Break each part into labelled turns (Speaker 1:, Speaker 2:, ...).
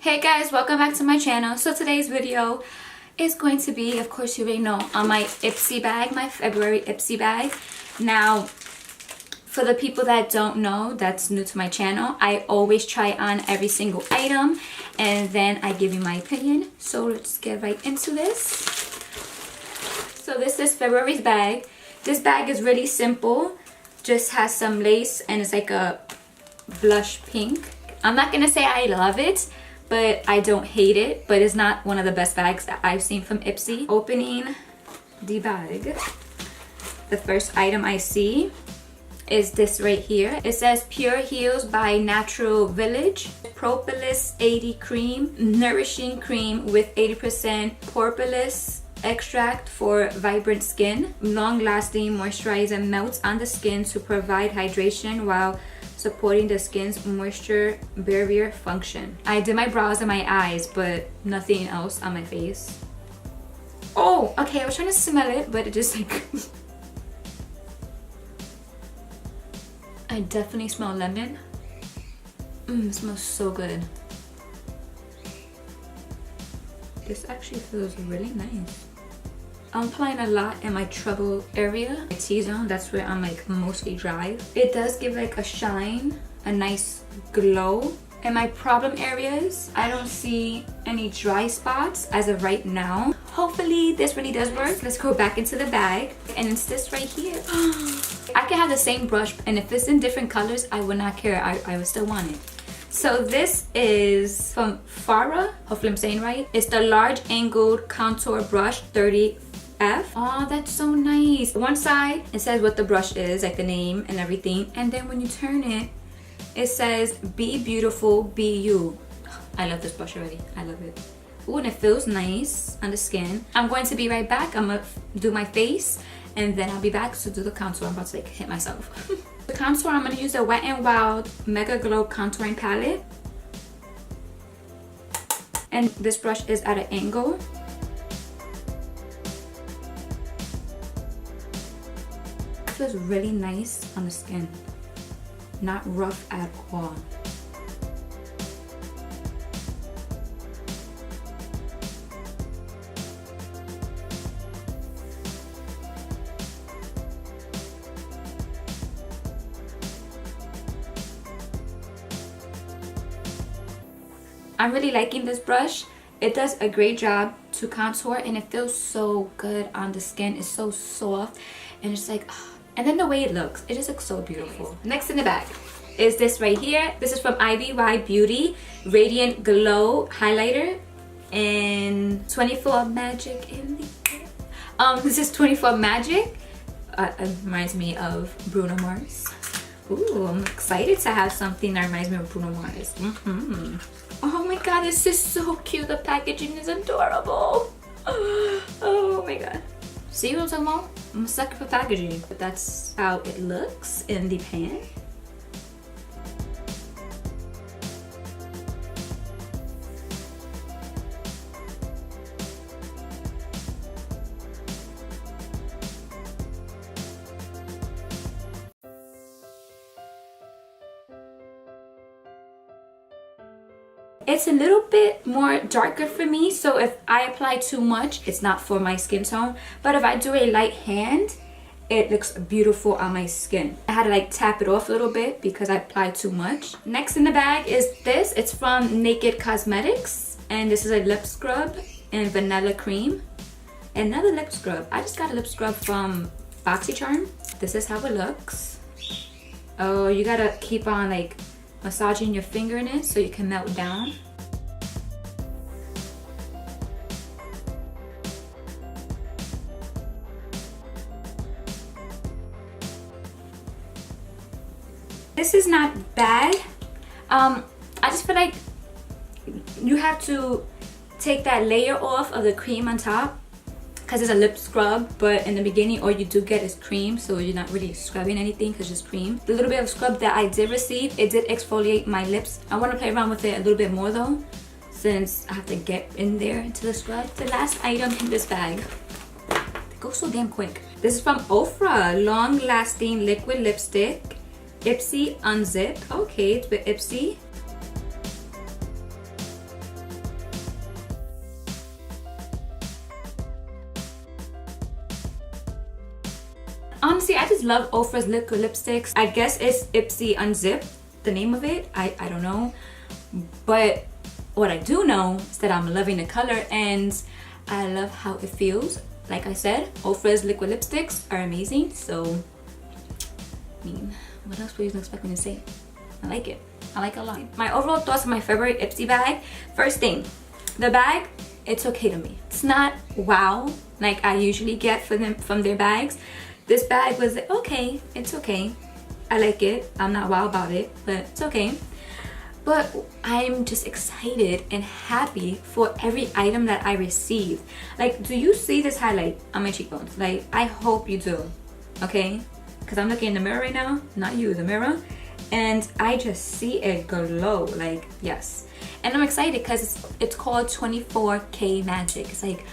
Speaker 1: Hey guys, welcome back to my channel. So today's video is going to be, of course you already know, on my Ipsy bag, my February Ipsy bag. Now, for the people that don't know, that's new to my channel, I always try on every single item and then I give you my opinion. So let's get right into this. So this is February's bag. This bag is really simple, just has some lace and it's like a blush pink. I'm not gonna say I love it, but I don't hate it, but it's not one of the best bags that I've seen from Ipsy. Opening the bag, the first item I see is this right here. It says Pure Heals by Natural Village. Propolis 80 cream, nourishing cream with 80% propolis extract for vibrant skin. Long-lasting moisturizer melts on the skin to provide hydration while supporting the skin's moisture barrier function. I did my brows and my eyes, but nothing else on my face. Oh, okay, I was trying to smell it, but it just like... I definitely smell lemon. It smells so good. This actually feels really nice. I'm applying a lot in my treble area, my T-zone. That's where I'm like mostly dry. It does give like a shine, a nice glow. In my problem areas, I don't see any dry spots as of right now. Hopefully this really does work. Let's go back into the bag. And it's this right here. I can have the same brush, and if it's in different colors, I would not care. I would still want it. So this is from Farah, hopefully I'm saying right. It's the large angled contour brush 30F. Oh, that's so nice. One side, it says what the brush is, like the name and everything. And then when you turn it, it says, be beautiful, be you. I love this brush already, I love it. Ooh, and it feels nice on the skin. I'm going to be right back. I'm gonna do my face and then I'll be back to do the contour. I'm about to like hit myself. The contour, I'm gonna use the Wet n Wild Mega Glow Contouring Palette. And this brush is at an angle. It feels really nice on the skin. Not rough at all. I'm really liking this brush. It does a great job to contour and it feels so good on the skin. It's so soft and it's like, and then the way it looks, it just looks so beautiful. Next in the bag is this right here. This is from IBY Beauty Radiant Glow Highlighter in 24 Magic in the air. This is 24 Magic. It reminds me of Bruno Mars. Ooh, I'm excited to have something that reminds me of Bruno Mars. Oh my god, this is so cute. The packaging is adorable. Oh my god. See what I'm talking about? I'm a sucker for packaging. But that's how it looks in the pan. It's a little bit more darker for me, so if I apply too much, it's not for my skin tone. But if I do a light hand, it looks beautiful on my skin. I had to like tap it off a little bit because I applied too much. Next in the bag is this. It's from Naked Cosmetics, and this is a lip scrub in vanilla cream. Another lip scrub. I just got a lip scrub from BoxyCharm. This is how it looks. Oh, you gotta keep on like massaging your finger in it so you can melt down. This is not bad. I just feel like you have to take that layer off of the cream on top because it's a lip scrub, but in the beginning all you do get is cream, so you're not really scrubbing anything because it's just cream. The little bit of scrub that I did receive, it did exfoliate my lips. I want to play around with it a little bit more though, since I have to get in there into the scrub. The last item in this bag, they go so damn quick. This is from Ofra, long lasting liquid lipstick, Ipsy Unzip. Okay, it's with Ipsy. love Ofra's liquid lipsticks. I guess it's Ipsy Unzip, the name of it. I don't know. But what I do know is that I'm loving the color and I love how it feels. Like I said, Ofra's liquid lipsticks are amazing. So, I mean, what else would you expect me to say? I like it. I like it a lot. My overall thoughts on my February Ipsy bag. First thing, the bag, it's okay to me. It's not wow like I usually get from their bags. This bag was okay. It's okay. I like it. I'm not wow about it, but it's okay. But I'm just excited and happy for every item that I received. Like, do you see this highlight on my cheekbones? Like, I hope you do, okay? Because I'm looking in the mirror right now, not you, the mirror. And I just see it glow, like, yes. And I'm excited because it's called 24K Magic. It's like,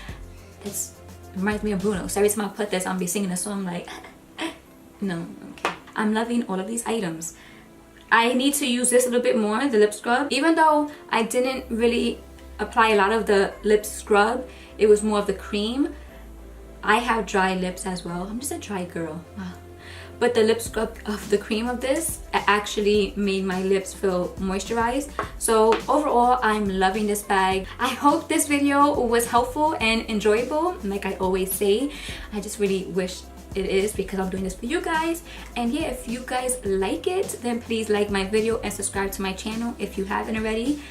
Speaker 1: it reminds me of Bruno. So every time I put this, I'll be singing a song like, no, okay. I'm loving all of these items. I need to use this a little bit more, the lip scrub. Even though I didn't really apply a lot of the lip scrub, it was more of the cream. I have dry lips as well. I'm just a dry girl. Wow. But the lip scrub of the cream of this actually made my lips feel moisturized. So overall, I'm loving this bag. I hope this video was helpful and enjoyable. Like I always say, I just really wish it is because I'm doing this for you guys. And yeah, if you guys like it, then please like my video and subscribe to my channel if you haven't already.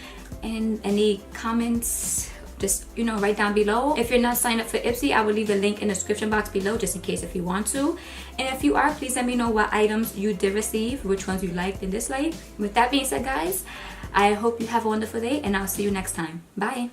Speaker 1: And any comments, just, you know, write down below. If you're not signed up for Ipsy, I will leave the link in the description box below just in case if you want to. And if you are, please let me know what items you did receive, which ones you liked and disliked. With that being said, guys, I hope you have a wonderful day and I'll see you next time. Bye.